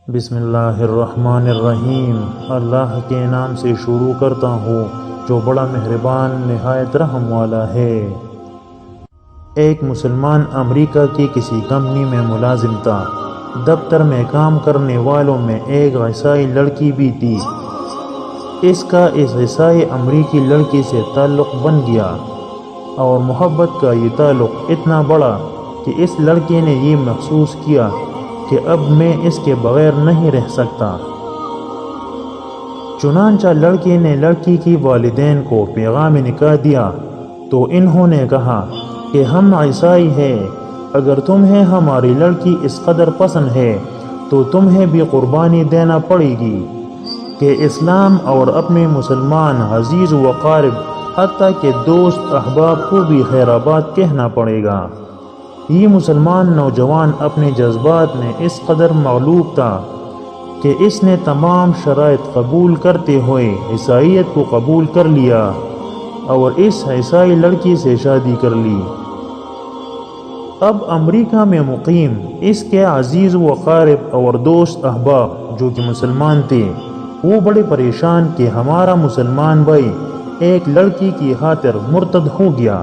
بسم اللہ الرحمن الرحیم۔ اللہ کے نام سے شروع کرتا ہوں جو بڑا مہربان نہایت رحم والا ہے۔ ایک مسلمان امریکہ کی کسی کمپنی میں ملازم تھا۔ دفتر میں کام کرنے والوں میں ایک عیسائی لڑکی بھی تھی۔ اس کا اس عیسائی امریکی لڑکی سے تعلق بن گیا اور محبت کا یہ تعلق اتنا بڑا کہ اس لڑکی نے یہ محسوس کیا کہ اب میں اس کے بغیر نہیں رہ سکتا۔ چنانچہ لڑکی نے لڑکی کی والدین کو پیغام نکاح دیا تو انہوں نے کہا کہ ہم عیسائی ہیں، اگر تمہیں ہماری لڑکی اس قدر پسند ہے تو تمہیں بھی قربانی دینا پڑے گی کہ اسلام اور اپنے مسلمان عزیز و قارب حتیٰ کہ دوست احباب کو بھی خیر آباد کہنا پڑے گا۔ یہ مسلمان نوجوان اپنے جذبات میں اس قدر مغلوب تھا کہ اس نے تمام شرائط قبول کرتے ہوئے عیسائیت کو قبول کر لیا اور اس عیسائی لڑکی سے شادی کر لی۔ اب امریکہ میں مقیم اس کے عزیز و قارب اور دوست احباب جو کہ مسلمان تھے، وہ بڑے پریشان کہ ہمارا مسلمان بھائی ایک لڑکی کی خاطر مرتد ہو گیا،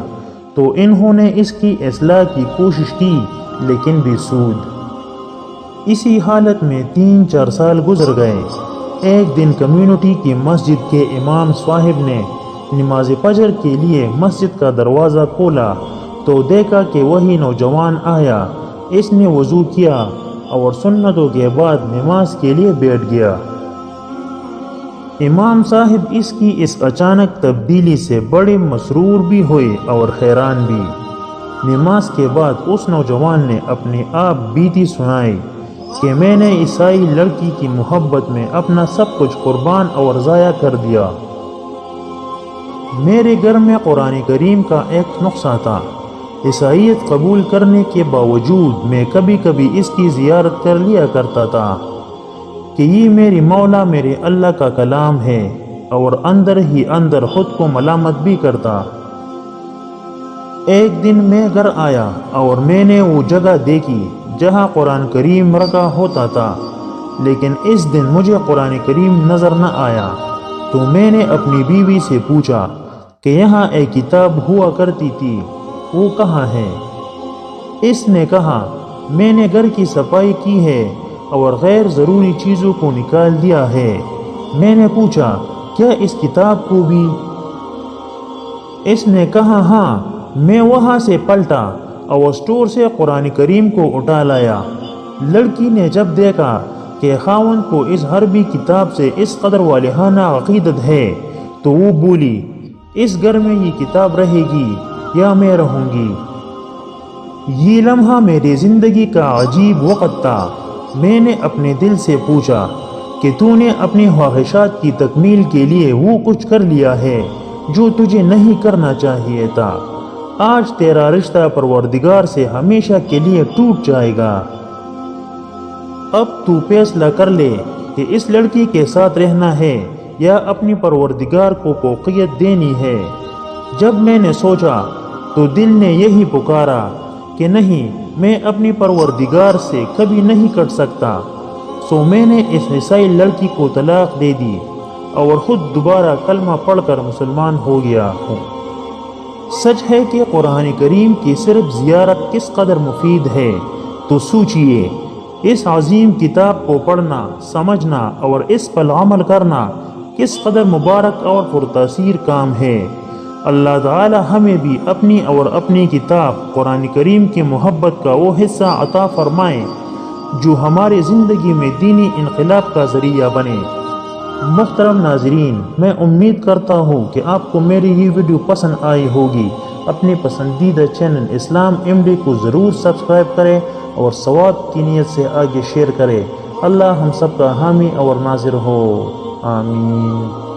تو انہوں نے اس کی اصلاح کی کوشش کی لیکن بے سود۔ اسی حالت میں 3-4 سال گزر گئے۔ ایک دن کمیونٹی کی مسجد کے امام صاحب نے نماز فجر کے لیے مسجد کا دروازہ کھولا تو دیکھا کہ وہی نوجوان آیا۔ اس نے وضو کیا اور سنتوں کے بعد نماز کے لیے بیٹھ گیا۔ امام صاحب اس کی اس اچانک تبدیلی سے بڑے مسرور بھی ہوئے اور حیران بھی۔ نماز کے بعد اس نوجوان نے اپنے آپ بیتی سنائی کہ میں نے عیسائی لڑکی کی محبت میں اپنا سب کچھ قربان اور ضائع کر دیا۔ میرے گھر میں قرآن کریم کا ایک نسخہ تھا۔ عیسائیت قبول کرنے کے باوجود میں کبھی کبھی اس کی زیارت کر لیا کرتا تھا کہ یہ میری مولا میرے اللہ کا کلام ہے، اور اندر ہی اندر خود کو ملامت بھی کرتا۔ ایک دن میں گھر آیا اور میں نے وہ جگہ دیکھی جہاں قرآن کریم رکھا ہوتا تھا، لیکن اس دن مجھے قرآن کریم نظر نہ آیا۔ تو میں نے اپنی بیوی سے پوچھا کہ یہاں ایک کتاب ہوا کرتی تھی، وہ کہاں ہے؟ اس نے کہا میں نے گھر کی صفائی کی ہے اور غیر ضروری چیزوں کو نکال دیا ہے۔ میں نے پوچھا کیا اس کتاب کو بھی؟ اس نے کہا ہاں۔ میں وہاں سے پلٹا اور سٹور سے قرآن کریم کو اٹھا لایا۔ لڑکی نے جب دیکھا کہ خاوند کو اس عربی کتاب سے اس قدر والہانہ عقیدت ہے تو وہ بولی اس گھر میں یہ کتاب رہے گی یا میں رہوں گی۔ یہ لمحہ میری زندگی کا عجیب وقت تھا۔ میں نے اپنے دل سے پوچھا کہ تو نے اپنی خواہشات کی تکمیل کے لیے وہ کچھ کر لیا ہے جو تجھے نہیں کرنا چاہیے تھا۔ آج تیرا رشتہ پروردگار سے ہمیشہ کے لیے ٹوٹ جائے گا۔ اب تو فیصلہ کر لے کہ اس لڑکی کے ساتھ رہنا ہے یا اپنی پروردگار کو فوقیت دینی ہے۔ جب میں نے سوچا تو دل نے یہی پکارا کہ نہیں، میں اپنی پروردگار سے کبھی نہیں کٹ سکتا۔ سو میں نے اس عیسائی لڑکی کو طلاق دے دی اور خود دوبارہ کلمہ پڑھ کر مسلمان ہو گیا ہوں۔ سچ ہے کہ قرآن کریم کی صرف زیارت کس قدر مفید ہے، تو سوچئے اس عظیم کتاب کو پڑھنا، سمجھنا اور اس پر عمل کرنا کس قدر مبارک اور پرتاثیر کام ہے۔ اللہ تعالی ہمیں بھی اپنی اور اپنی کتاب قرآن کریم کی محبت کا وہ حصہ عطا فرمائے جو ہماری زندگی میں دینی انقلاب کا ذریعہ بنے۔ محترم ناظرین، میں امید کرتا ہوں کہ آپ کو میری یہ ویڈیو پسند آئی ہوگی۔ اپنے پسندیدہ چینل اسلام MD کو ضرور سبسکرائب کریں اور ثواب کی نیت سے آگے شیئر کریں۔ اللہ ہم سب کا حامی اور ناصر ہو، آمین۔